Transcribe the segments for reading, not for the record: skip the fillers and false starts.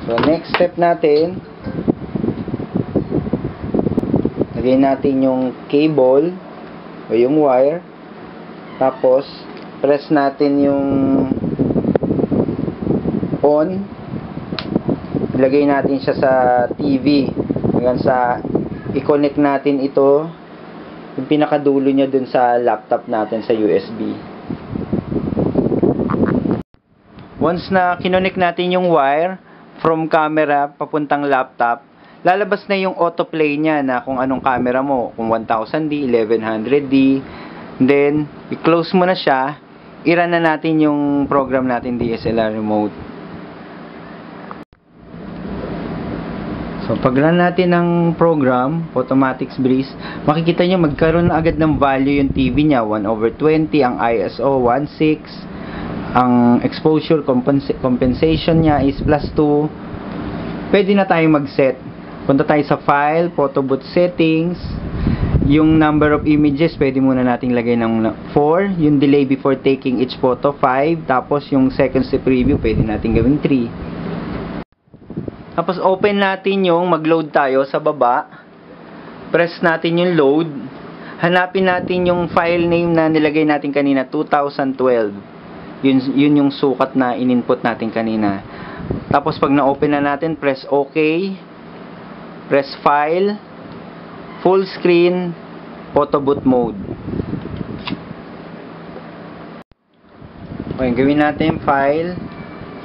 So, next step natin, lagay natin yung cable o yung wire. Tapos, press natin yung on. Ilagay natin siya sa TV. Hanggang sa i-connect natin ito, yung pinakadulo niya dun sa laptop natin sa USB. Once na kinonect natin yung wire from camera papuntang laptop, lalabas na yung autoplay niya na kung anong camera mo, kung 1000D, 1100D. Then, i-close mo na siya, i-run na natin yung program natin DSLR remote. So, pag-run natin ng program, Photomatix Breeze, makikita nyo magkaroon na agad ng value yung TV niya, 1/20, ang ISO 1.6, ang exposure compensation niya is +2. Pwede na tayong mag-set. Punta tayo sa file, photo booth settings, yung number of images, pwede muna nating lagay ng 4, yung delay before taking each photo, 5, tapos yung seconds to preview, pwede nating gawing 3. Tapos open natin yung mag-load tayo sa baba. Press natin yung load. Hanapin natin yung file name na nilagay natin kanina, 2012. Yun yung sukat na in-input natin kanina. Tapos pag na-open na natin, press OK. Press File, Full Screen, Photo Booth Mode. Okay, gawin natin File,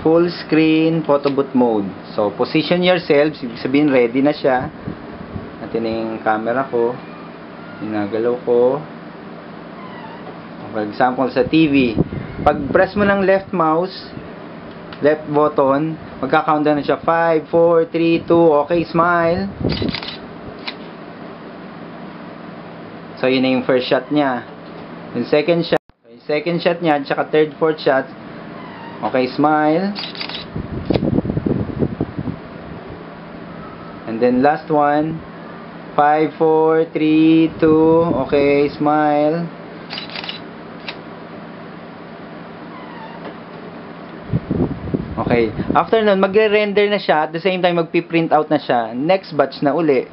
Full Screen, Photo Booth Mode. So, position yourself. Ibig sabihin, ready na siya. Natin na yung camera ko. Ginagalaw ko. For example, sa TV. Pag press mo ng left mouse, left button, magka-countdown na siya. 5, 4, 3, 2, okay, smile. So, yun na yung first shot niya. Yung second shot. Yung second shot niya, tsaka third, fourth shot. Okay, smile. And then last one. 5, 4, 3, 2. Okay, smile. Okay. After nun, magre-render na siya. At the same time, magpi-print out na siya. Next batch na uli.